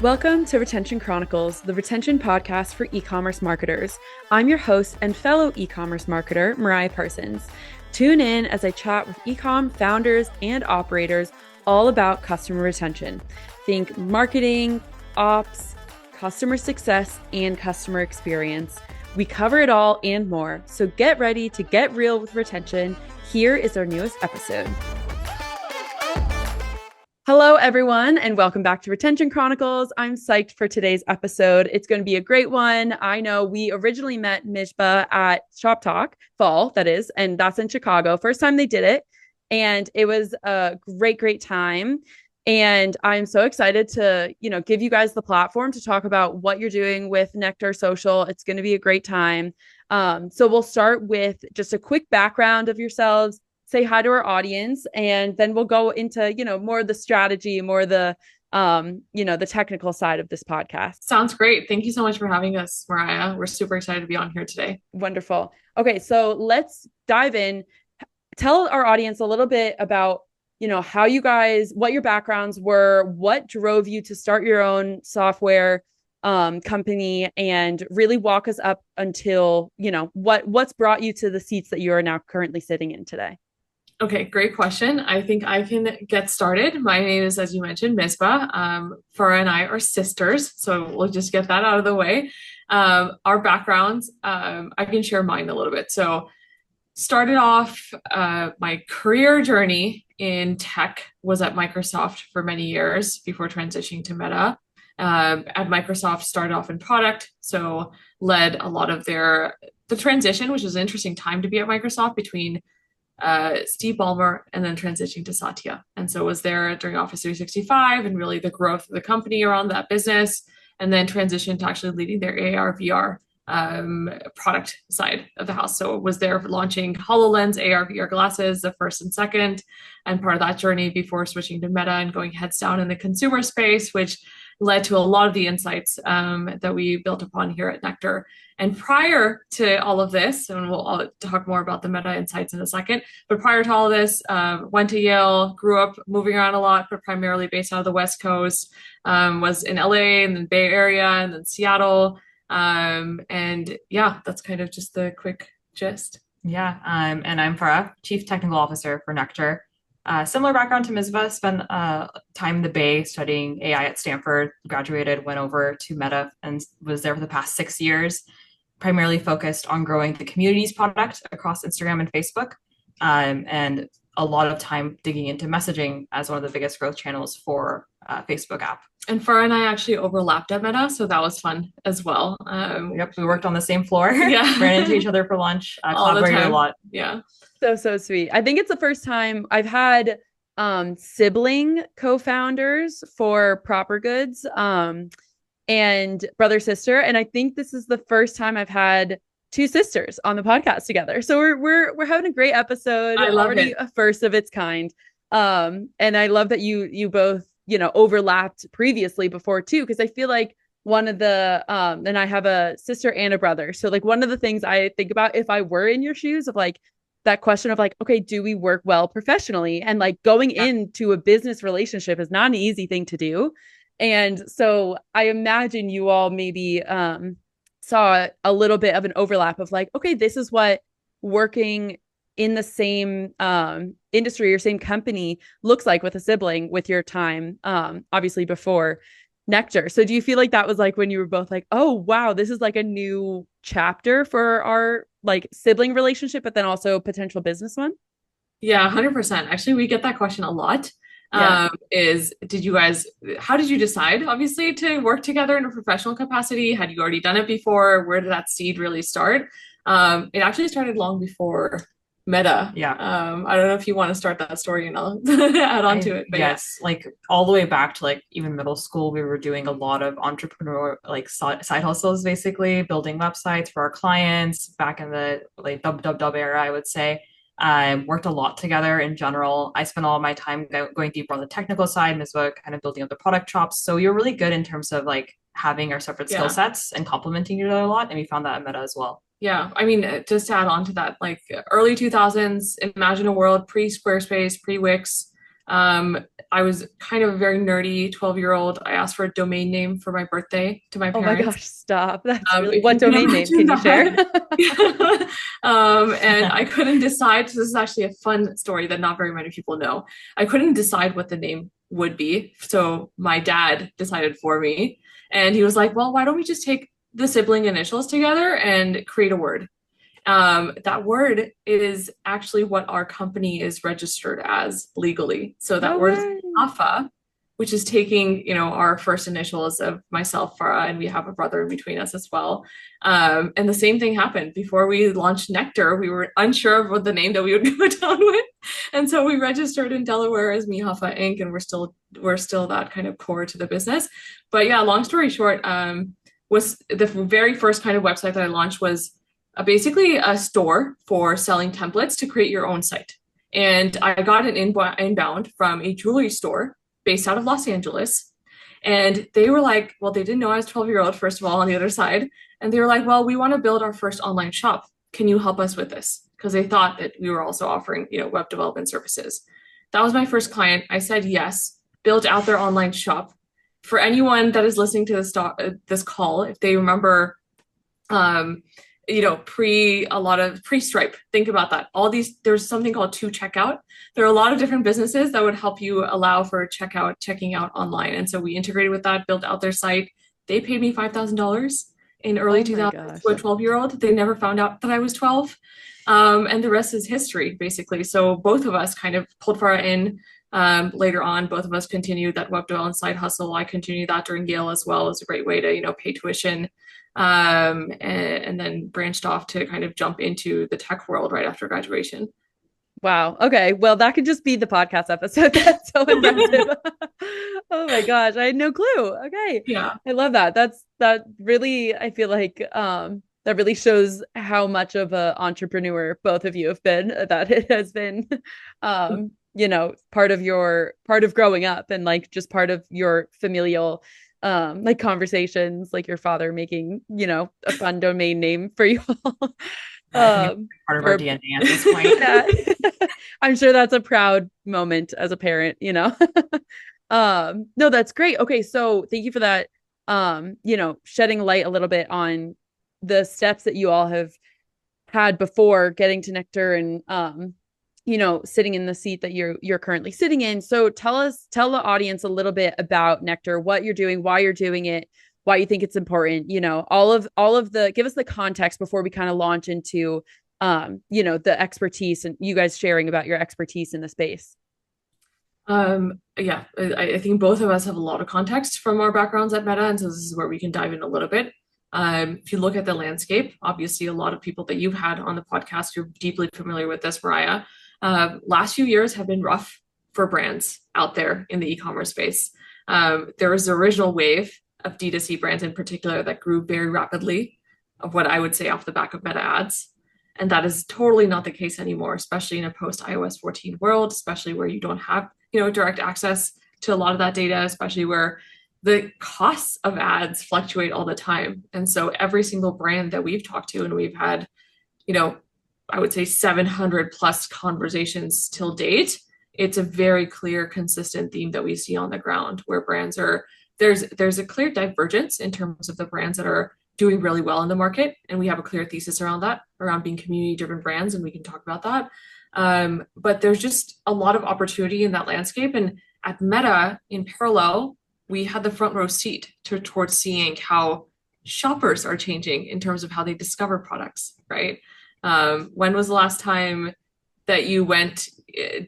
Welcome to Retention Chronicles, the retention podcast for e-commerce marketers. I'm your host and fellow e-commerce marketer, Mariah Parsons. Tune in as I chat with e-com founders and operators all about customer retention. Think marketing, ops, customer success, and customer experience. We cover it all and more, so get ready to get real with retention. Here is our newest episode. Hello, everyone, and welcome back to Retention Chronicles. I'm psyched for today's episode. It's going to be a great one. I know we originally met Misbah at Shop Talk Fall, that is, and that's in Chicago. First time they did it, and it was a great time. And I'm so excited to, give you guys the platform to talk about what you're doing with Nectar Social. It's going to be a great time. So we'll start with just a quick background of yourselves. Say hi to our audience, and then we'll go into, more of the strategy, more of the, the technical side of this podcast. Sounds great. Thank you so much for having us, Mariah. We're super excited to be on here today. Wonderful. Okay, so let's dive in. Tell our audience a little bit about, how you guys, what your backgrounds were, what drove you to start your own software company, and really walk us up until, what's brought you to the seats that you are now currently sitting in today. Okay, great question. I think I can get started. My name is, as you mentioned, Misbah. Farah and I are sisters, so we'll just get that out of the way. Our backgrounds, I can share mine a little bit. So started off my career journey in tech was at Microsoft for many years before transitioning to Meta. At Microsoft, started off in product, so led a lot of the transition, which was an interesting time to be at Microsoft between Steve Ballmer and then transitioning to Satya. And so was there during Office 365 and really the growth of the company around that business, and then transitioned to actually leading their AR VR product side of the house. So was there launching HoloLens AR VR glasses, the first and second, and part of that journey before switching to Meta and going heads down in the consumer space, which led to a lot of the insights that we built upon here at Nectar. And prior to all of this, and we'll talk more about the Meta insights in a second, but prior to all of this, went to Yale, grew up moving around a lot, but primarily based out of the West Coast, was in LA and then Bay Area and then Seattle. And yeah, that's kind of just the quick gist. Yeah, and I'm Farah, Chief Technical Officer for Nectar. Similar background to Misbah, spent time in the Bay studying AI at Stanford, graduated, went over to Meta, and was there for the past 6 years, primarily focused on growing the communities product across Instagram and Facebook, and a lot of time digging into messaging as one of the biggest growth channels for Facebook app. And Farah and I actually overlapped at Meta, so that was fun as well. Yep, we worked on the same floor. Yeah. Ran into each other for lunch, collaborated a lot. Yeah. So sweet. I think it's the first time I've had sibling co-founders for Proper Goods and brother sister, and I think this is the first time I've had two sisters on the podcast together. So we're having a great episode. I love already it. A first of its kind. And I love that you both overlapped previously before too, because I feel like one of the and I have a sister and a brother, so like one of the things I think about if I were in your shoes of like that question of like, okay, do we work well professionally? And like going into a business relationship is not an easy thing to do. And so I imagine you all maybe saw a little bit of an overlap of like, okay, this is what working in the same industry or same company looks like with a sibling with your time, obviously before Nectar. So do you feel like that was like when you were both like, oh, wow, this is like a new chapter for our like sibling relationship, but then also potential business one? Yeah, 100%. Actually, we get that question a lot. Yeah. How did you decide, obviously, to work together in a professional capacity? Had you already done it before? Where did that seed really start? It actually started long before Meta. Yeah. I don't know if you want to start that story and I'll add on to it. But yes, like all the way back to like even middle school, we were doing a lot of entrepreneur like side hustles, basically building websites for our clients back in the like dub era, I would say. Worked a lot together in general. I spent all of my time going deeper on the technical side, Misbah kind of building up the product chops. So you're really good in terms of like having our separate skill sets and complementing each other a lot. And we found that at Meta as well. Yeah, I mean, just to add on to that, like early 2000s, imagine a world pre-Squarespace, pre-Wix, I was kind of a very nerdy 12-year-old. I asked for a domain name for my birthday to my Oh my parents. gosh, stop. That's really, If what you can domain name imagine can you share? that. And I couldn't decide. This is actually a fun story that not very many people know. I couldn't decide what the name would be. So my dad decided for me. And he was like, well, why don't we just take the sibling initials together and create a word? That word is actually what our company is registered as legally. So that No word is way. Afa, which is taking, our first initials of myself, Farah, and we have a brother in between us as well. And the same thing happened before we launched Nectar. We were unsure of what the name that we would go down with, and so we registered in Delaware as Mihafa Inc. And we're still that kind of core to the business. But yeah, long story short, was the very first kind of website that I launched was basically a store for selling templates to create your own site. And I got an inbound from a jewelry store based out of Los Angeles. And they were like, well, they didn't know I was 12-year-old, first of all, on the other side. And they were like, well, we want to build our first online shop. Can you help us with this? Because they thought that we were also offering, web development services. That was my first client. I said yes, built out their online shop. For anyone that is listening to this call, if they remember, pre-Stripe. Think about that. There's something called to checkout. There are a lot of different businesses that would help you allow for checking out online. And so we integrated with that, built out their site. They paid me $5,000 in early 2000s to a 12-year-old. They never found out that I was 12. And the rest is history, basically. So both of us kind of pulled Farah in. Later on, both of us continued that web development side hustle. I continued that during Yale as well. It was a great way to, pay tuition. And then branched off to kind of jump into the tech world right after graduation. Wow. Okay. Well, that could just be the podcast episode. That's so impressive. Oh my gosh. I had no clue. Okay. Yeah. I love that. That really, I feel like, that really shows how much of an entrepreneur both of you have been, that it has been, part of growing up and like just part of your familial like conversations, like your father making, a fun domain name for you all. Part of our DNA at this point. Yeah. I'm sure that's a proud moment as a parent, No, that's great. Okay, so thank you for that. Shedding light a little bit on the steps that you all have had before getting to Nectar and sitting in the seat that you're currently sitting in. So tell the audience a little bit about Nectar, what you're doing, why you're doing it, why you think it's important, all of give us the context before we kind of launch into the expertise and you guys sharing about your expertise in the space. Yeah, I think both of us have a lot of context from our backgrounds at Meta, and so this is where we can dive in a little bit. If you look at the landscape, obviously a lot of people that you've had on the podcast, you're deeply familiar with this, Mariah. Last few years have been rough for brands out there in the e-commerce space. There was the original wave of D2C brands in particular that grew very rapidly, of what I would say off the back of Meta ads. And that is totally not the case anymore, especially in a post iOS 14 world, especially where you don't have, direct access to a lot of that data, especially where the costs of ads fluctuate all the time. And so every single brand that we've talked to, and we've had, I would say 700 plus conversations till date, it's a very clear, consistent theme that we see on the ground where brands are, there's a clear divergence in terms of the brands that are doing really well in the market. And we have a clear thesis around that, around being community-driven brands, and we can talk about that. But there's just a lot of opportunity in that landscape. And at Meta, in parallel, we had the front row seat towards seeing how shoppers are changing in terms of how they discover products, right? When was the last time that you went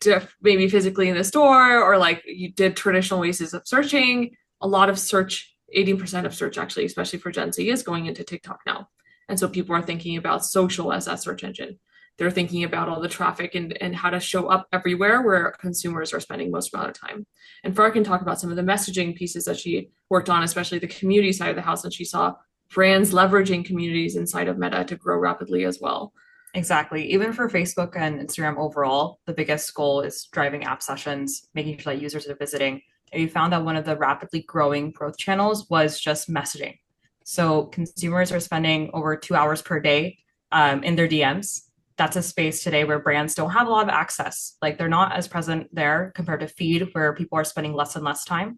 to maybe physically in the store, or like you did traditional ways of searching? A lot of search, 80% of search actually, especially for Gen Z, is going into TikTok now. And so people are thinking about social as that search engine. They're thinking about all the traffic and how to show up everywhere where consumers are spending most amount of time. And Farah can talk about some of the messaging pieces that she worked on, especially the community side of the house. And she saw brands leveraging communities inside of Meta to grow rapidly as well. Exactly. Even for Facebook and Instagram overall, the biggest goal is driving app sessions, making sure that users are visiting. And we found that one of the rapidly growing growth channels was just messaging. So consumers are spending over 2 hours per day in their DMs. that's a space today where brands don't have a lot of access. Like they're not as present there compared to feed, where people are spending less and less time.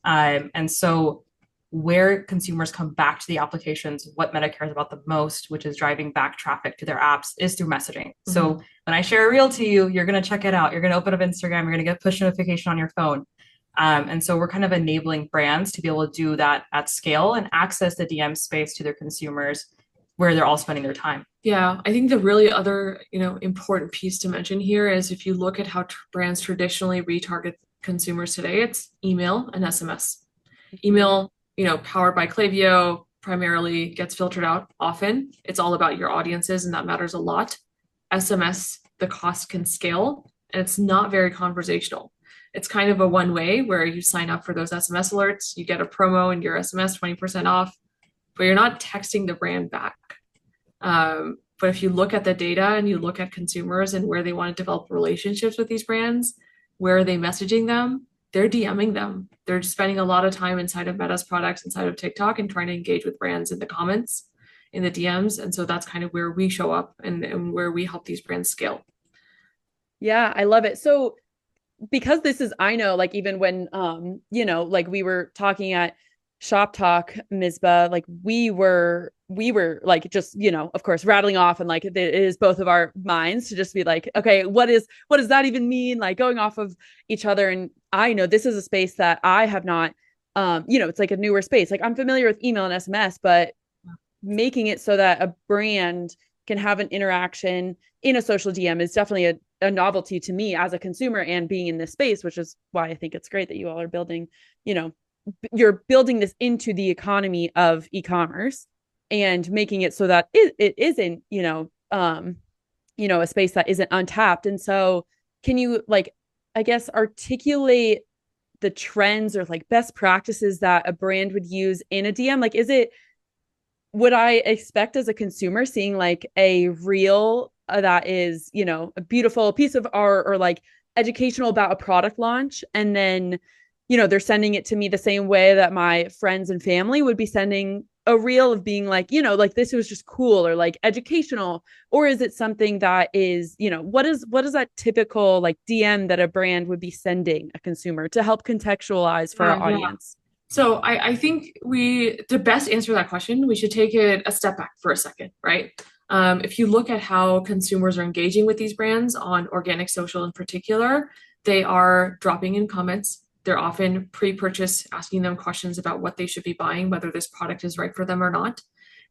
And so where consumers come back to the applications, what Meta cares about the most, which is driving back traffic to their apps, is through messaging. Mm-hmm. So when I share a reel to you, you're going to check it out. You're going to open up Instagram. You're going to get push notification on your phone. And so we're kind of enabling brands to be able to do that at scale and access the DM space to their consumers where they're all spending their time. Yeah, I think the really other, important piece to mention here is if you look at how brands traditionally retarget consumers today, it's email and SMS. Email, powered by Klaviyo, primarily gets filtered out often. It's all about your audiences, and that matters a lot. SMS, the cost can scale, and it's not very conversational. It's kind of a one-way where you sign up for those SMS alerts, you get a promo in your SMS, 20% off, but you're not texting the brand back. But if you look at the data and you look at consumers and where they want to develop relationships with these brands, where are they messaging them? They're DMing them. They're spending a lot of time inside of Meta's products, inside of TikTok, and trying to engage with brands in the comments, in the DMs. And so that's kind of where we show up and where we help these brands scale. Yeah, I love it. So because this is, I know, like even when, like we were talking at Shop Talk, Misbah, like we were like just, of course, rattling off, and like it is both of our minds to just be like, okay, what does that even mean? Like going off of each other. And I know this is a space that I have not, it's like a newer space. Like I'm familiar with email and SMS, but making it so that a brand can have an interaction in a social DM is definitely a novelty to me as a consumer and being in this space, which is why I think it's great that you all are building, you're building this into the economy of e-commerce and making it so that it isn't, a space that isn't untapped. And so can you I guess articulate the trends or like best practices that a brand would use in a DM? Like, would I expect as a consumer seeing like a reel that is, a beautiful piece of art or like educational about a product launch, and then they're sending it to me the same way that my friends and family would be sending a reel of being like, like this was just cool or like educational? Or is it something that is, what is that typical like DM that a brand would be sending a consumer to help contextualize for our audience? So I think to best answer that question, we should take it a step back for a second, right? If you look at how consumers are engaging with these brands on organic social in particular, they are dropping in comments. They're often pre-purchase asking them questions about what they should be buying, whether this product is right for them or not.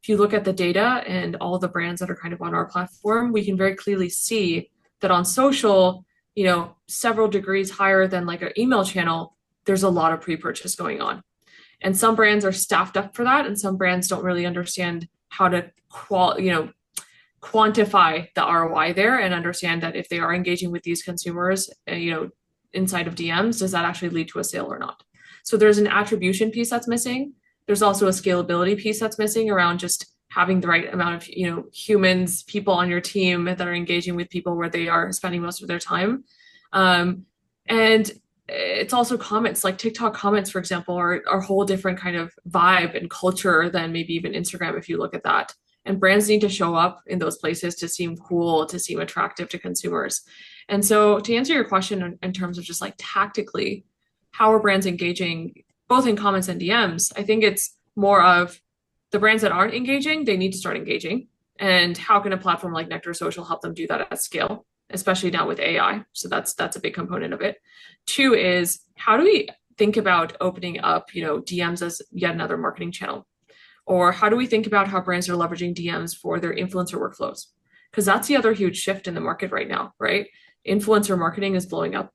If you look at the data and all the brands that are kind of on our platform, we can very clearly see that on social, several degrees higher than like an email channel, there's a lot of pre-purchase going on. And some brands are staffed up for that, and some brands don't really understand how to quantify the ROI there and understand that if they are engaging with these consumers, inside of DMs, does that actually lead to a sale or not? So there's an attribution piece that's missing. There's also a scalability piece that's missing around just having the right amount of, humans, people on your team that are engaging with people where they are spending most of their time. And it's also comments, like TikTok comments, for example, are a whole different kind of vibe and culture than maybe even Instagram, if you look at that. And brands need to show up in those places to seem cool, to seem attractive to consumers. And so to answer your question in terms of just like tactically, how are brands engaging both in comments and DMs? I think it's more of the brands that aren't engaging, they need to start engaging. And how can a platform like Nectar Social help them do that at scale, especially now with AI? So that's a big component of it. Two is, how do we think about opening up, DMs as yet another marketing channel? Or how do we think about how brands are leveraging DMs for their influencer workflows? Because that's the other huge shift in the market right now, right? Influencer marketing is blowing up.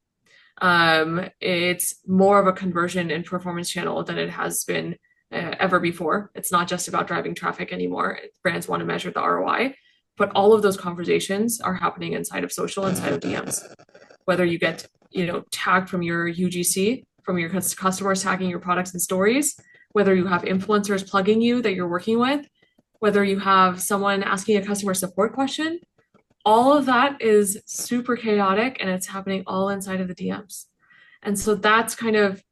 It's more of a conversion and performance channel than it has been ever before. It's not just about driving traffic anymore. Brands want to measure the ROI, but all of those conversations are happening inside of social, inside of DMs. Whether you get, tagged from your UGC, from your customers tagging your products and stories, whether you have influencers plugging you that you're working with, whether you have someone asking a customer support question, all of that is super chaotic, and it's happening all inside of the DMs. And so that's kind of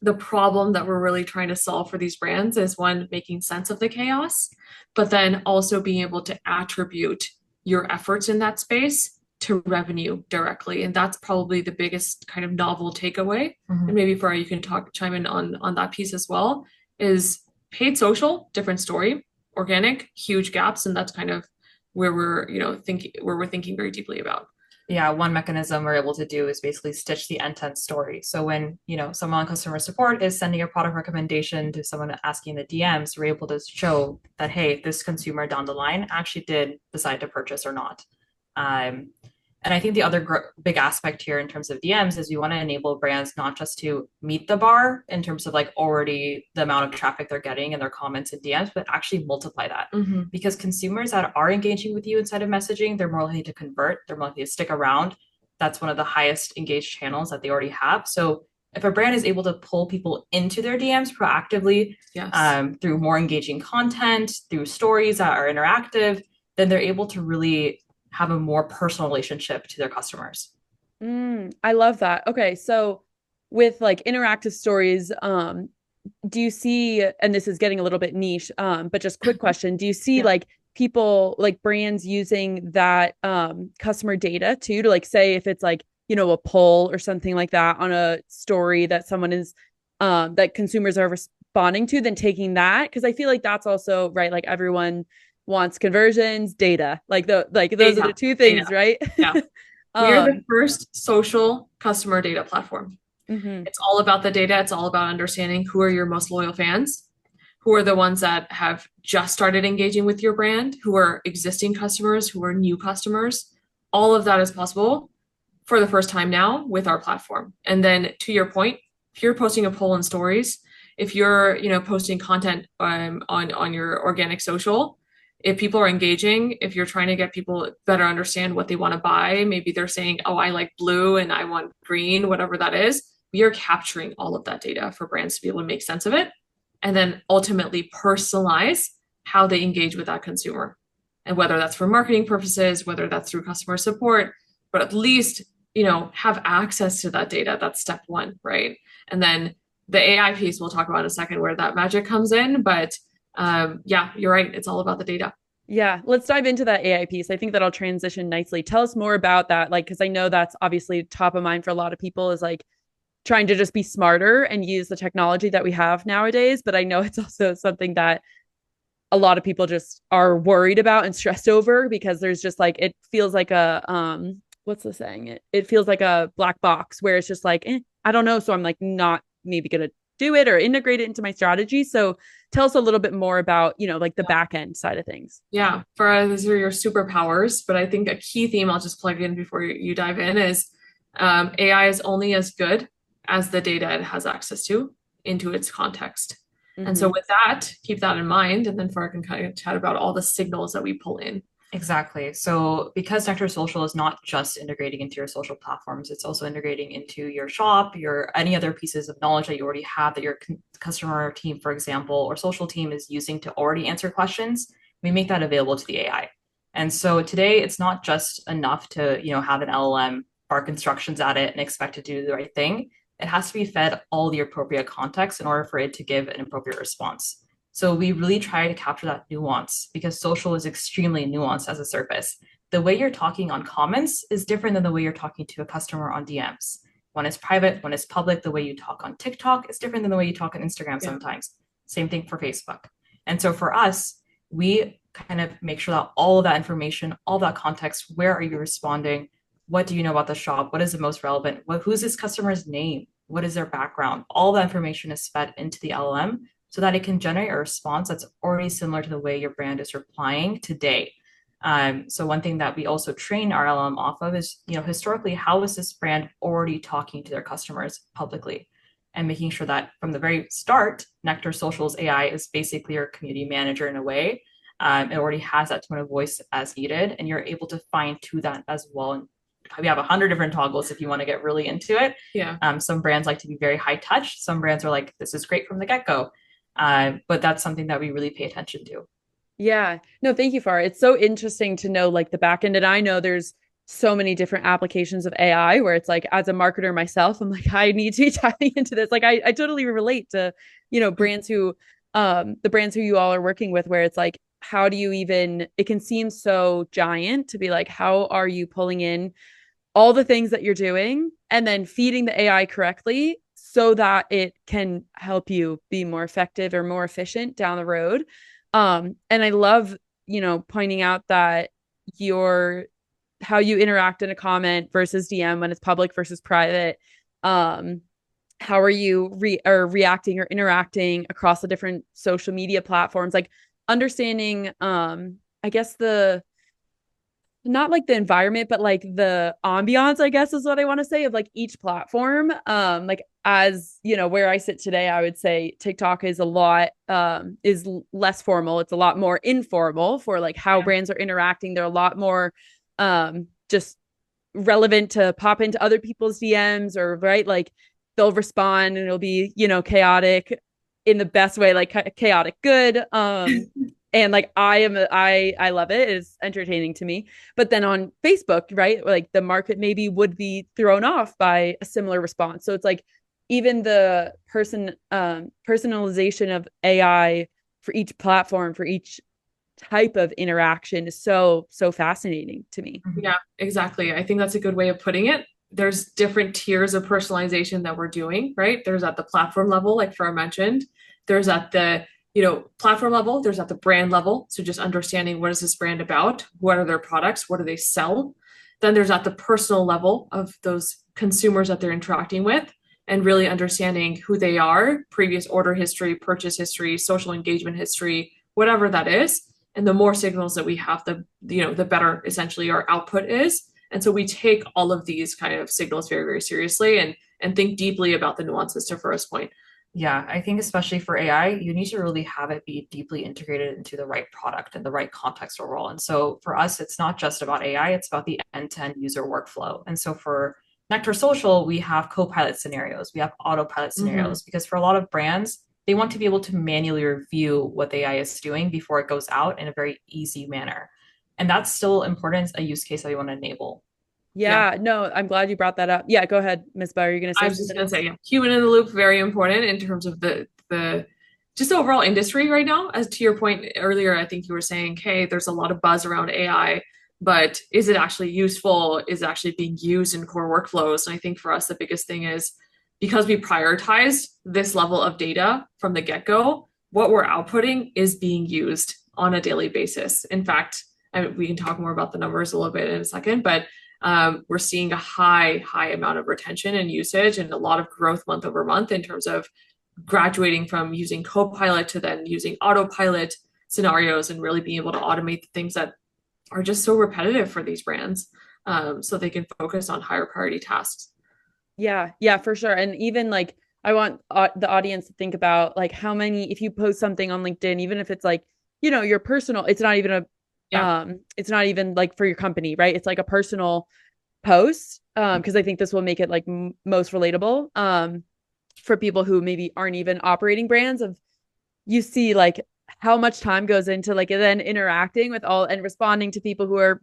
the problem that we're really trying to solve for these brands, is one, making sense of the chaos, but then also being able to attribute your efforts in that space to revenue directly. And that's probably the biggest kind of novel takeaway. And maybe Farah, you can chime in on that piece as well, is paid social, different story, organic, huge gaps. And that's kind of where we're thinking very deeply about. Yeah, one mechanism we're able to do is basically stitch the end-to-end story. So when, someone on customer support is sending a product recommendation to someone asking the DMs, we're able to show that, hey, this consumer down the line actually did decide to purchase or not. And I think the other big aspect here in terms of DMs is we want to enable brands not just to meet the bar in terms of like already the amount of traffic they're getting and their comments and DMs, but actually multiply that. Because consumers that are engaging with you inside of messaging, they're more likely to convert, they're more likely to stick around. That's one of the highest engaged channels that they already have. So if a brand is able to pull people into their DMs proactively, through more engaging content, through stories that are interactive, then they're able to really have a more personal relationship to their customers. I love that. Okay, so with like interactive stories, do you see, and this is getting a little bit niche, but just quick question, do you see like people, like brands using that customer data too, to like say if it's like, a poll or something like that on a story that someone is that consumers are responding to, then taking that? Because I feel like that's also right, like everyone wants conversions, data, like those are the two things, data. right? Yeah. We are the first social customer data platform. It's all about the data. It's all about understanding who are your most loyal fans, who are the ones that have just started engaging with your brand, who are existing customers, who are new customers. All of that is possible for the first time now with our platform. And then to your point, if you're posting a poll in stories, if you're posting content on your organic social, if people are engaging, if you're trying to get people better understand what they want to buy, maybe they're saying, oh, I like blue and I want green, whatever that is, we are capturing all of that data for brands to be able to make sense of it and then ultimately personalize how they engage with that consumer. And whether that's for marketing purposes, whether that's through customer support, but at least, have access to that data. That's step one, right? And then the AI piece we'll talk about in a second where that magic comes in, but you're right. It's all about the data. Yeah, let's dive into that AI piece. I think that'll transition nicely. Tell us more about that, like, because I know that's obviously top of mind for a lot of people is like trying to just be smarter and use the technology that we have nowadays. But I know it's also something that a lot of people just are worried about and stressed over because there's just like, it feels like a, what's the saying? It feels like a black box where it's just like, I don't know. So I'm like not maybe going to do it or integrate it into my strategy. So tell us a little bit more about, like the back end side of things. Yeah, Farah, these are your superpowers. But I think a key theme I'll just plug in before you dive in is AI is only as good as the data it has access to into its context. And so with that, keep that in mind. And then Farah can kind of chat about all the signals that we pull in. Exactly. So because Nectar Social is not just integrating into your social platforms, it's also integrating into your shop, your any other pieces of knowledge that you already have that your customer team, for example, or social team is using to already answer questions. We make that available to the AI. And so today it's not just enough to, have an LLM bark instructions at it and expect it to do the right thing. It has to be fed all the appropriate context in order for it to give an appropriate response. So we really try to capture that nuance because social is extremely nuanced as a surface. The way you're talking on comments is different than the way you're talking to a customer on DMs. One is private, one is public. The way you talk on TikTok is different than the way you talk on Instagram sometimes. Same thing for Facebook. And so for us, we kind of make sure that all of that information, all that context, where are you responding? What do you know about the shop? What is the most relevant? Who's this customer's name? What is their background? All that information is fed into the LLM so that it can generate a response that's already similar to the way your brand is replying today. So one thing that we also train our LLM off of is, historically, how is this brand already talking to their customers publicly? And making sure that from the very start, Nectar Social's AI is basically your community manager in a way. It already has that tone of voice as needed, and you're able to fine tune that as well. And we have 100 different toggles if you want to get really into it. Yeah. Some brands like to be very high touch. Some brands are like, this is great from the get-go. But that's something that we really pay attention to. Yeah. No, thank you, Farah. It's so interesting to know like the back end. And I know there's so many different applications of AI where it's like, as a marketer myself, I'm like, I need to be diving into this. Like, I totally relate to, brands who, the brands who you all are working with, where it's like, how do you even, it can seem so giant to be like, how are you pulling in all the things that you're doing and then feeding the AI correctly so that it can help you be more effective or more efficient down the road. And I love, pointing out that your how you interact in a comment versus DM when it's public versus private. Um, how are you reacting or interacting across the different social media platforms? Like understanding, I guess the not like the environment, but like the ambiance, I guess is what I want to say of like each platform. Like as where I sit today, I would say TikTok is a lot is less formal. It's a lot more informal for like how brands are interacting. They're a lot more just relevant to pop into other people's DMs or right, like they'll respond and it'll be, chaotic in the best way, like chaotic good. And like I love it. It's entertaining to me. But then on Facebook, right, like the market maybe would be thrown off by a similar response. So it's like even the personalization of AI for each platform, for each type of interaction is so fascinating to me. Yeah, exactly. I think that's a good way of putting it. There's different tiers of personalization that we're doing, right? There's at the platform level, like Farah mentioned. There's at the, platform level. There's at the brand level. So just understanding what is this brand about? What are their products? What do they sell? Then there's at the personal level of those consumers that they're interacting with and really understanding who they are, previous order history, purchase history, social engagement history, whatever that is. And the more signals that we have, the better essentially our output is. And so we take all of these kind of signals very, very seriously and think deeply about the nuances to Farah's point. Yeah, I think especially for AI, you need to really have it be deeply integrated into the right product and the right context or role. And so for us, it's not just about AI, it's about the end-to-end user workflow. And so for Nectar Social, we have co-pilot scenarios, we have autopilot scenarios, because for a lot of brands, they want to be able to manually review what the AI is doing before it goes out in a very easy manner. And that's still important, a use case that we want to enable. Yeah, no, I'm glad you brought that up. Yeah, go ahead, Misbah. Are you gonna I say was just something gonna else? say, yeah, human in the loop, very important in terms of the just the overall industry right now. As to your point earlier, I think you were saying, hey, there's a lot of buzz around AI, but is it actually useful? Is it actually being used in core workflows? And I think for us, the biggest thing is because we prioritize this level of data from the get-go, what we're outputting is being used on a daily basis. In fact, we can talk more about the numbers a little bit in a second, but we're seeing a high amount of retention and usage and a lot of growth month over month in terms of graduating from using Copilot to then using autopilot scenarios and really being able to automate the things that are just so repetitive for these brands, so they can focus on higher priority tasks. Yeah, for sure. And even like I want the audience to think about like how many, if you post something on LinkedIn, even if it's like, your personal, Yeah, it's not even like for your company, right? It's like a personal post. Because I think this will make it like most relatable. For people who maybe aren't even operating brands of you see like how much time goes into like then interacting with all and responding to people who are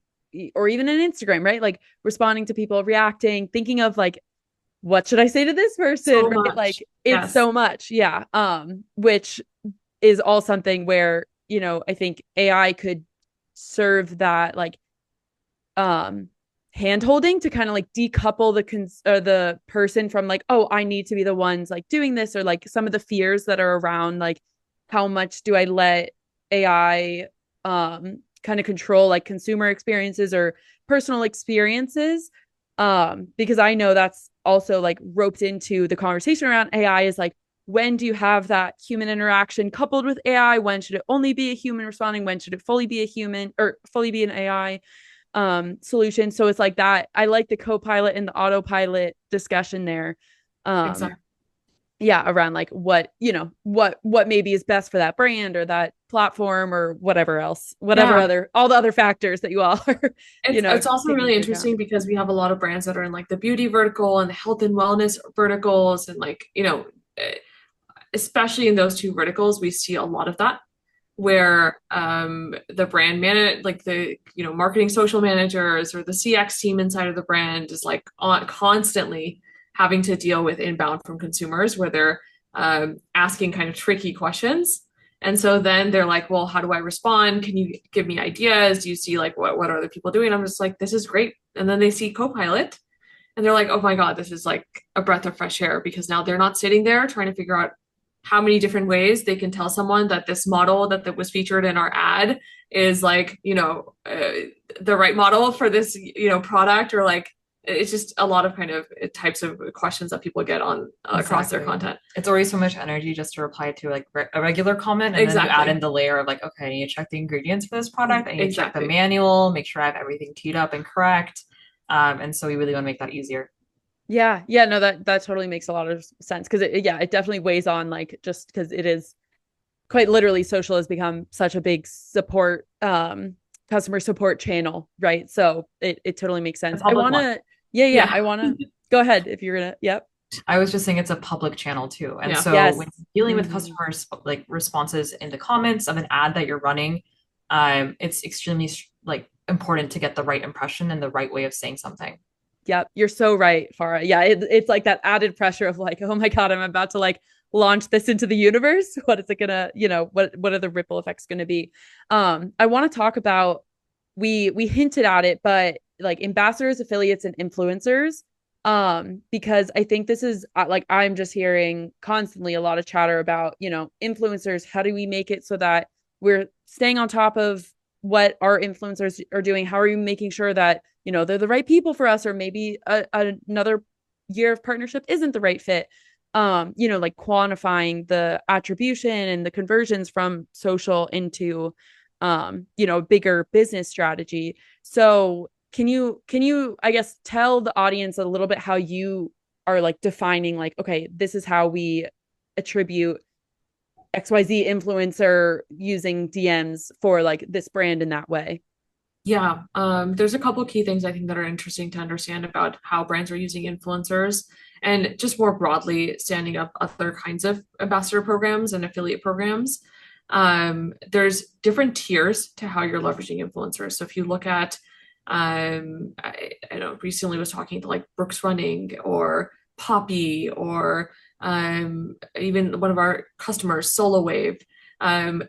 or even on Instagram, right? Like responding to people, reacting, thinking of like what should I say to this person, so right? much. Like it's Yes. so much. Yeah. Which is all something where, I think AI could serve that like um hand holding to kind of like decouple the person from like, oh, I need to be the ones like doing this, or like some of the fears that are around like how much do I let AI kind of control like consumer experiences or personal experiences. Because I know that's also like roped into the conversation around AI is like, when do you have that human interaction coupled with AI? When should it only be a human responding? When should it fully be a human or fully be an AI solution? So it's like that. I like the co-pilot and the autopilot discussion there. Um, Exactly. yeah, around like what maybe is best for that brand or that platform or whatever else, whatever Yeah. other all the other factors that you all are, It's also taking really into account. interesting because we have a lot of brands that are in like the beauty vertical and the health and wellness verticals and like, eh, especially in those two verticals, we see a lot of that where the brand man like the marketing social managers or the CX team inside of the brand is like constantly having to deal with inbound from consumers where they're asking kind of tricky questions And so then they're like, well, how do I respond? Can you give me ideas? Do you see like what are other people doing? I'm just like, this is great. And then they see Copilot and they're like, oh my God, this is like a breath of fresh air, because now they're not sitting there trying to figure out how many different ways they can tell someone that this model that was featured in our ad is like, the right model for this, product, or like, it's just a lot of kind of types of questions that people get on across their content. It's always so much energy just to reply to like a regular comment, and then you add in the layer of like, okay, I need to check the ingredients for this product. I need to check the manual, make sure I have everything teed up and correct. And so we really want to make that easier. Yeah. No, that totally makes a lot of sense, because it definitely weighs on, like, just because it is quite literally, social has become such a big support, customer support channel, right? So it totally makes sense. I want to, I want to go ahead if you're gonna. Yep. I was just saying it's a public channel too. And so when dealing with customers like responses in the comments of an ad that you're running, it's extremely like important to get the right impression and the right way of saying something. Yep, you're so right, Farah. Yeah, it's like that added pressure of like, oh my God, I'm about to like launch this into the universe. What is it gonna, what are the ripple effects gonna be? I want to talk about, we hinted at it, but like ambassadors, affiliates, and influencers. Because I think this is like, I'm just hearing constantly a lot of chatter about, influencers. How do we make it so that we're staying on top of what our influencers are doing? How are you making sure that, they're the right people for us, or maybe another year of partnership isn't the right fit? Like quantifying the attribution and the conversions from social into, bigger business strategy. So can you, I guess, tell the audience a little bit how you are like defining, like, okay, this is how we attribute XYZ influencer using DMs for like this brand in that way? Yeah, there's a couple key things I think that are interesting to understand about how brands are using influencers, and just more broadly standing up other kinds of ambassador programs and affiliate programs. There's different tiers to how you're leveraging influencers. So if you look at, I know recently was talking to like Brooks Running or Poppy, or even one of our customers, Solo Wave.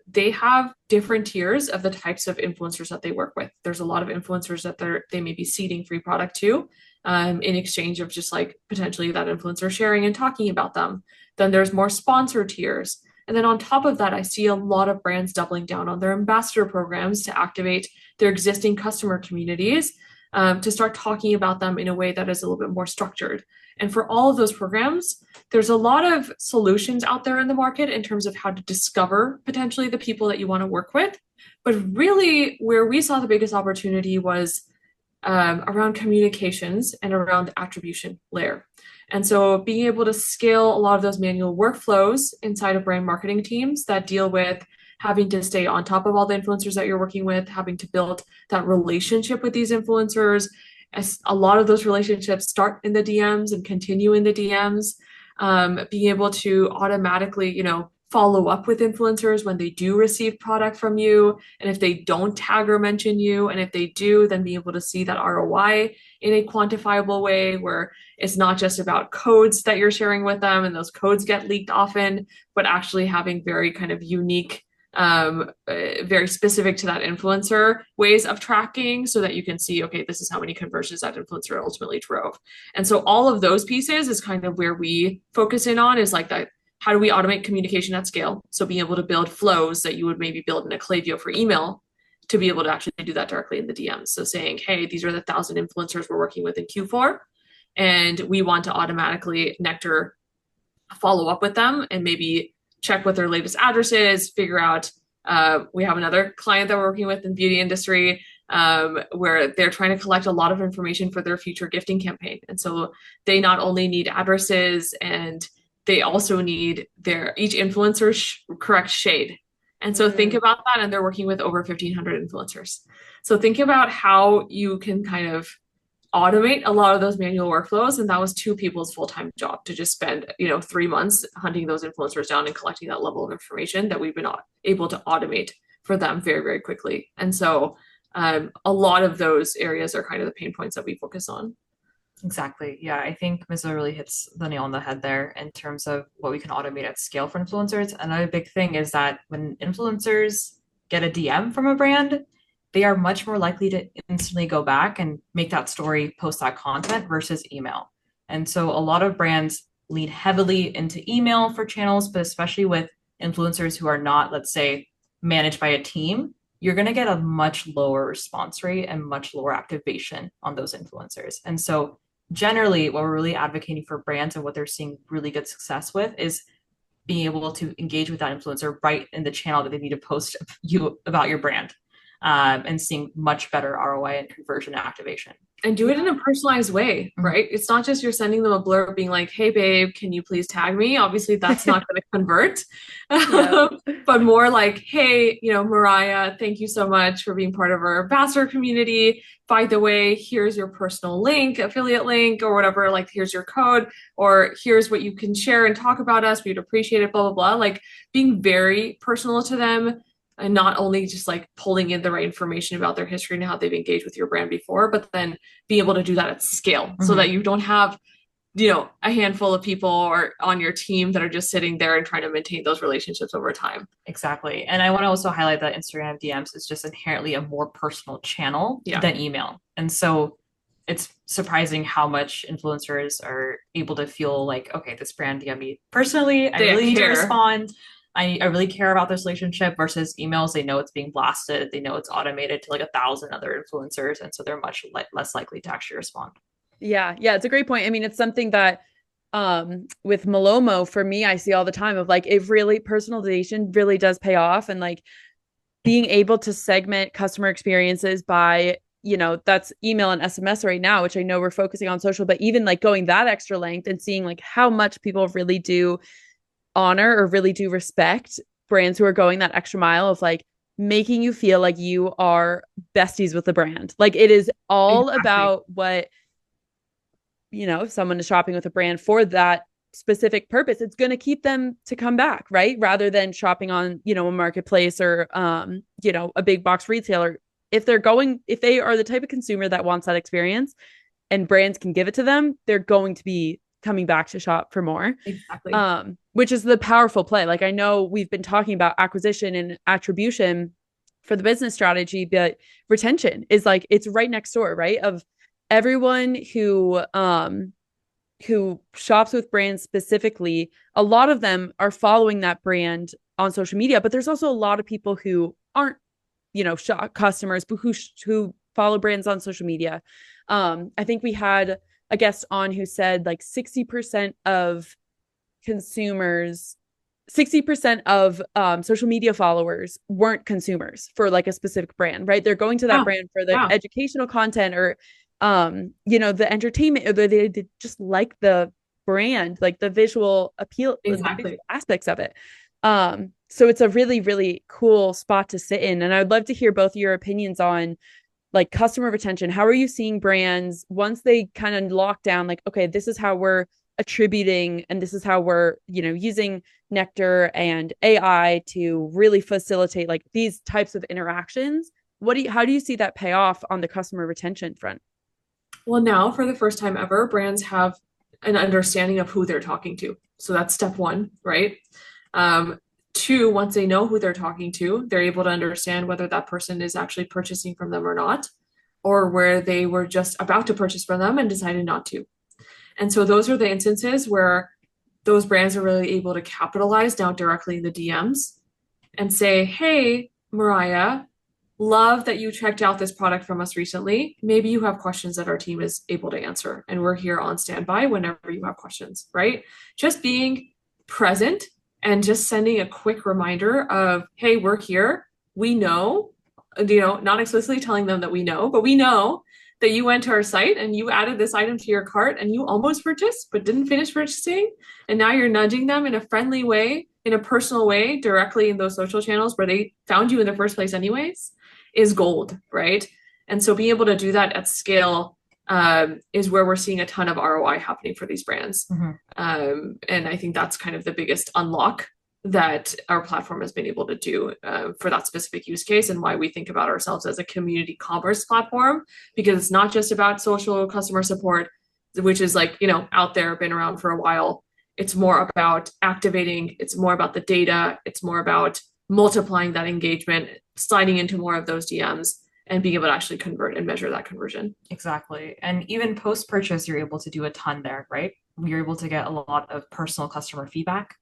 They have different tiers of the types of influencers that they work with. There's a lot of influencers that they may be seeding free product to, in exchange of just like potentially that influencer sharing and talking about them. Then there's more sponsor tiers. And then on top of that, I see a lot of brands doubling down on their ambassador programs to activate their existing customer communities, to start talking about them in a way that is a little bit more structured. And for all of those programs, there's a lot of solutions out there in the market in terms of how to discover potentially the people that you want to work with. But really, where we saw the biggest opportunity was around communications and around the attribution layer. And so being able to scale a lot of those manual workflows inside of brand marketing teams that deal with having to stay on top of all the influencers that you're working with, having to build that relationship with these influencers. As a lot of those relationships start in the DMs and continue in the DMs, being able to automatically, follow up with influencers when they do receive product from you. And if they don't tag or mention you, and if they do, then be able to see that ROI in a quantifiable way, where it's not just about codes that you're sharing with them and those codes get leaked often, but actually having very kind of unique, very specific to that influencer ways of tracking, so that you can see, okay, this is how many conversions that influencer ultimately drove. And so all of those pieces is kind of where we focus in on, is like that. How do we automate communication at scale? So being able to build flows that you would maybe build in a Klaviyo for email, to be able to actually do that directly in the DMs. So saying, hey, these are the 1,000 influencers we're working with in Q4, and we want to automatically Nectar follow up with them and maybe check what their latest address is, figure out, we have another client that we're working with in the beauty industry, where they're trying to collect a lot of information for their future gifting campaign. And so they not only need addresses, and they also need each influencer's correct shade. And so think about that, and they're working with over 1,500 influencers. So think about how you can kind of automate a lot of those manual workflows. And that was 2 people's full-time job, to just spend, 3 months hunting those influencers down and collecting that level of information that we've been able to automate for them very, very quickly. And so a lot of those areas are kind of the pain points that we focus on. Exactly. Yeah, I think Misbah really hits the nail on the head there in terms of what we can automate at scale for influencers. Another big thing is that when influencers get a DM from a brand, they are much more likely to instantly go back and make that story, post that content versus email. And so a lot of brands lean heavily into email for channels, but especially with influencers who are not, let's say, managed by a team, you're going to get a much lower response rate and much lower activation on those influencers. And so generally what we're really advocating for brands and what they're seeing really good success with is being able to engage with that influencer right in the channel that they need to post you about your brand, and seeing much better ROI and conversion activation. And do it in a personalized way, right? It's not just you're sending them a blurb being like, hey, babe, can you please tag me? Obviously, that's not going to convert. But more like, hey, Mariah, thank you so much for being part of our ambassador community. By the way, here's your personal link, affiliate link, or whatever. Like, here's your code, or here's what you can share and talk about us. We'd appreciate it, blah, blah, blah. Like, being very personal to them, and not only just like pulling in the right information about their history and how they've engaged with your brand before, but then be able to do that at scale so that you don't have, a handful of people or on your team that are just sitting there and trying to maintain those relationships over time. Exactly. And I want to also highlight that Instagram DMs is just inherently a more personal channel than email. And so it's surprising how much influencers are able to feel like, okay, this brand DM me personally, I really need to respond. I really care about this relationship versus emails. They know it's being blasted. They know it's automated to like 1,000 other influencers. And so they're much less likely to actually respond. Yeah. It's a great point. I mean, it's something that with Malomo, for me, I see all the time of like, it really, personalization really does pay off. And like being able to segment customer experiences by, that's email and SMS right now, which I know we're focusing on social, but even like going that extra length and seeing like how much people really do honor or really do respect brands who are going that extra mile of like making you feel like you are besties with the brand. Like it is all about what, if someone is shopping with a brand for that specific purpose, it's going to keep them to come back, right? Rather than shopping on, a marketplace or, a big box retailer. If they are the type of consumer that wants that experience and brands can give it to them, they're going to be coming back to shop for more. Exactly. Which is the powerful play. Like I know we've been talking about acquisition and attribution for the business strategy, but retention is like, it's right next door, right? Of everyone who shops with brands specifically, a lot of them are following that brand on social media, but there's also a lot of people who aren't, shop customers, but who follow brands on social media. I think we had a guest on who said like 60% of consumers, 60% of social media followers weren't consumers for like a specific brand, right? They're going to that brand for the educational content or, the entertainment, or they just like the brand, like the visual appeal, the visual aspects of it. So it's a really, really cool spot to sit in. And I'd love to hear both your opinions on like customer retention. How are you seeing brands once they kind of lock down, like, okay, this is how we're attributing and this is how we're, using Nectar and AI to really facilitate like these types of interactions? How do you see that pay off on the customer retention front? Well, now for the first time ever, brands have an understanding of who they're talking to. So that's step one, right? Two, once they know who they're talking to, they're able to understand whether that person is actually purchasing from them or not, or where they were just about to purchase from them and decided not to. And so those are the instances where those brands are really able to capitalize now directly in the DMs and say, hey, Mariah, love that you checked out this product from us recently. Maybe you have questions that our team is able to answer, and we're here on standby whenever you have questions, right? Just being present and just sending a quick reminder of, hey, we're here. We know, not explicitly telling them that we know, but we know that you went to our site and you added this item to your cart and you almost purchased, but didn't finish purchasing. And now you're nudging them in a friendly way, in a personal way, directly in those social channels where they found you in the first place anyways, is gold, right? And so being able to do that at scale is where we're seeing a ton of ROI happening for these brands. And I think that's kind of the biggest unlock that our platform has been able to do for that specific use case, and why we think about ourselves as a community commerce platform, because it's not just about social customer support. which is like, out there, been around for a while. It's more about activating, it's more about the data, it's more about multiplying that engagement, sliding into more of those DMs and being able to actually convert and measure that conversion. Exactly. And even post purchase, you're able to do a ton there, right? You're able to get a lot of personal customer feedback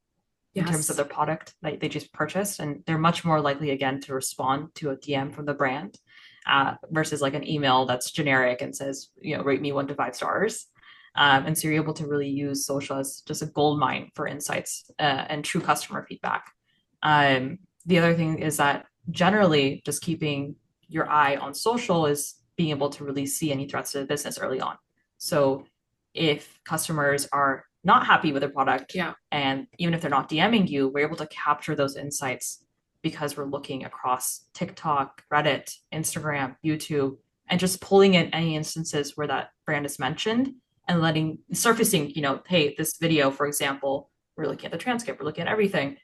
in terms of the product that they just purchased. And they're much more likely, again, to respond to a DM from the brand versus like an email that's generic and says, rate me 1 to 5 stars. And so you're able to really use social as just a gold mine for insights and true customer feedback. The other thing is that generally just keeping your eye on social is being able to really see any threats to the business early on. So if customers are not happy with the product, and even if they're not DMing you, we're able to capture those insights because we're looking across TikTok, Reddit, Instagram, YouTube, and just pulling in any instances where that brand is mentioned and surfacing, hey, this video, for example, we're looking at the transcript, we're looking at everything.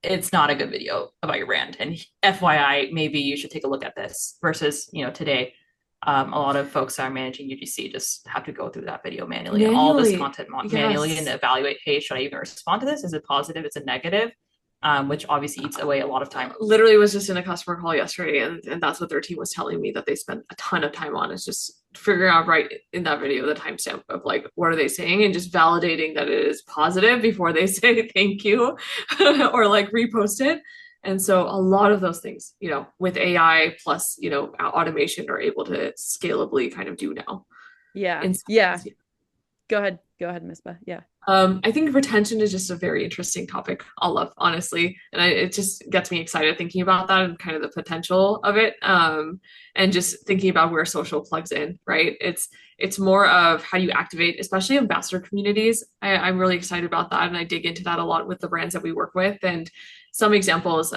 It's not a good video about your brand. And FYI, maybe you should take a look at this versus, today, a lot of folks that are managing UGC just have to go through that video manually. And all this content manually and evaluate, hey, should I even respond to this? Is it positive? Is it negative? Which obviously eats away a lot of time. Literally was just in a customer call yesterday, and that's what their team was telling me that they spent a ton of time on, is just figuring out right in that video the timestamp of like what are they saying and just validating that it is positive before they say thank you or like repost it. And so a lot of those things, with AI plus, automation are able to scalably kind of do now. Yeah. Go ahead, Misbah. Yeah. I think retention is just a very interesting topic, honestly. And it just gets me excited thinking about that and kind of the potential of it. And just thinking about where social plugs in, right? It's more of how you activate, especially ambassador communities. I'm really excited about that. And I dig into that a lot with the brands that we work with. And some examples,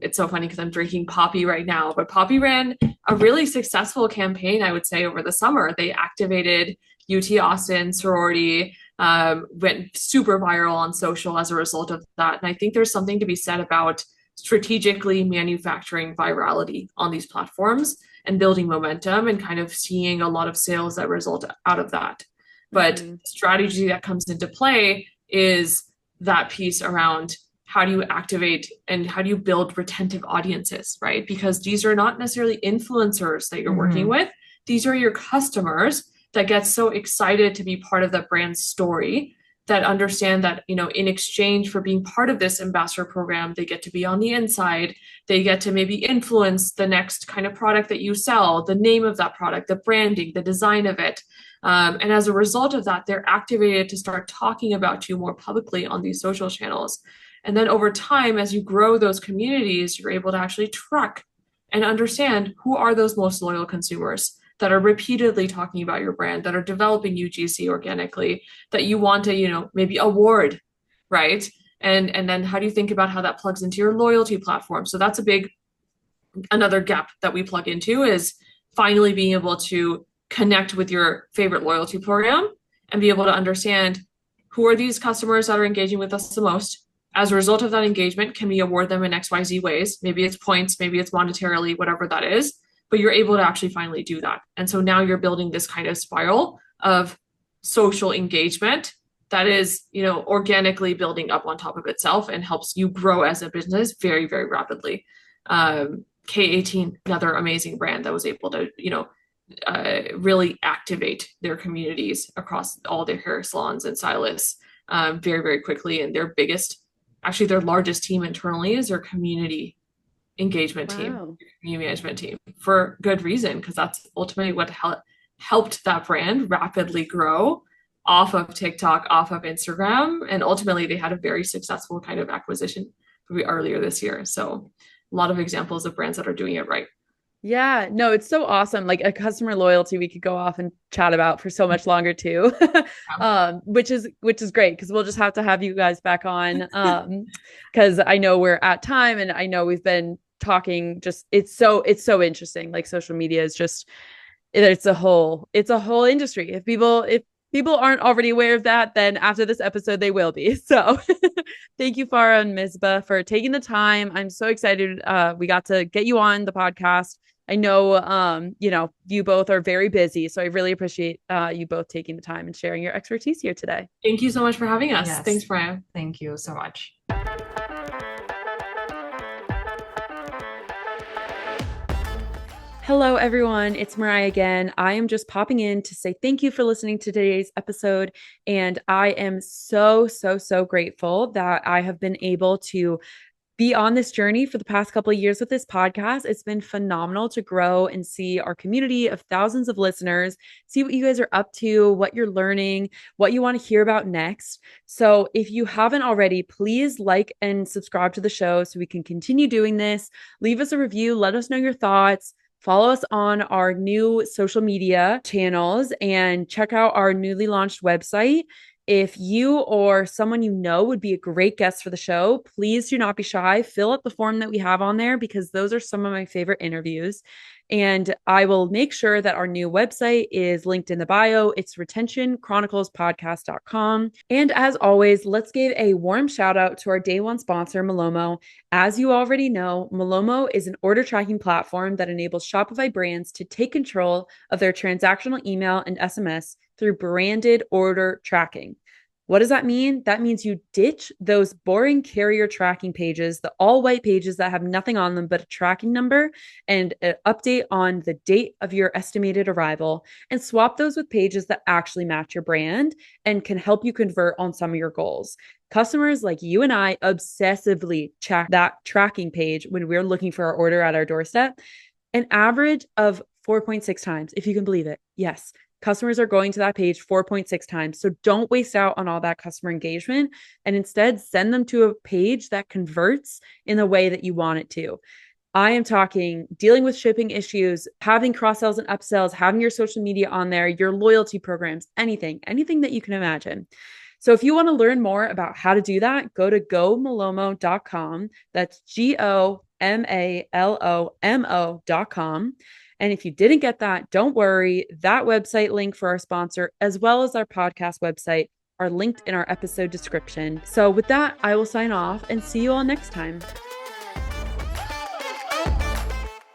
it's so funny because I'm drinking Poppy right now, but Poppy ran a really successful campaign, I would say, over the summer. They activated UT Austin sorority, went super viral on social as a result of that. And I think there's something to be said about strategically manufacturing virality on these platforms and building momentum and kind of seeing a lot of sales that result out of that. But strategy that comes into play is that piece around how do you activate and how do you build retentive audiences, right? Because these are not necessarily influencers that you're working with. These are your customers that get so excited to be part of that brand's story, that understand that, in exchange for being part of this ambassador program, they get to be on the inside. They get to maybe influence the next kind of product that you sell, the name of that product, the branding, the design of it. And as a result of that, they're activated to start talking about you more publicly on these social channels. And then over time, as you grow those communities, you're able to actually track and understand who are those most loyal consumers that are repeatedly talking about your brand, that are developing UGC organically, that you want to, maybe award, right? And then how do you think about how that plugs into your loyalty platform? So that's another gap that we plug into, is finally being able to connect with your favorite loyalty program and be able to understand who are these customers that are engaging with us the most. As a result of that engagement, can we award them in XYZ ways? Maybe it's points, maybe it's monetarily, whatever that is. But you're able to actually finally do that. And so now you're building this kind of spiral of social engagement that is, organically building up on top of itself and helps you grow as a business very, very rapidly. K18, another amazing brand that was able to, really activate their communities across all their hair salons and stylists very, very quickly. And their largest team internally is their community engagement team, community management team, for good reason, because that's ultimately what helped that brand rapidly grow off of TikTok, off of Instagram, and ultimately they had a very successful kind of acquisition earlier this year. So a lot of examples of brands that are doing it right. Yeah, no, it's so awesome. Like a customer loyalty we could go off and chat about for so much longer too. Which is great, because we'll just have to have you guys back on. Because I know we're at time and I know we've been talking, just it's so interesting. Like social media is just, it's a whole industry. If people aren't already aware of that, then after this episode they will be. So thank you, Farah and Misbah, for taking the time. I'm so excited we got to get you on the podcast I know, you both are very busy. So I really appreciate you both taking the time and sharing your expertise here today. Thank you so much for having us. Yes. Thanks, Farah. Thank you so much. Hello, everyone. It's Mariah again. I am just popping in to say thank you for listening to today's episode. And I am so, so, so grateful that I have been able to be on this journey for the past couple of years with this podcast. It's been phenomenal to grow and see our community of thousands of listeners, see what you guys are up to, what you're learning, what you want to hear about next. So if you haven't already, please like and subscribe to the show so we can continue doing this. Leave us a review. Let us know your thoughts. Follow us on our new social media channels and check out our newly launched website. If you or someone you know would be a great guest for the show, please do not be shy. Fill out the form that we have on there because those are some of my favorite interviews. And I will make sure that our new website is linked in the bio. It's retentionchroniclespodcast.com. And as always, let's give a warm shout out to our day one sponsor, Malomo. As you already know, Malomo is an order tracking platform that enables Shopify brands to take control of their transactional email and SMS through branded order tracking. What does that mean? That means you ditch those boring carrier tracking pages, the all white pages that have nothing on them but a tracking number and an update on the date of your estimated arrival, and swap those with pages that actually match your brand and can help you convert on some of your goals. Customers like you and I obsessively check that tracking page when we're looking for our order at our doorstep, an average of 4.6 times, if you can believe it. Yes. Customers are going to that page 4.6 times. So don't waste out on all that customer engagement and instead send them to a page that converts in the way that you want it to. I am talking dealing with shipping issues, having cross sells and upsells, having your social media on there, your loyalty programs, anything that you can imagine. So if you want to learn more about how to do that, go to gomalomo.com. That's GOMALOMO.com. And if you didn't get that, don't worry. That website link for our sponsor, as well as our podcast website, are linked in our episode description. So with that, I will sign off and see you all next time.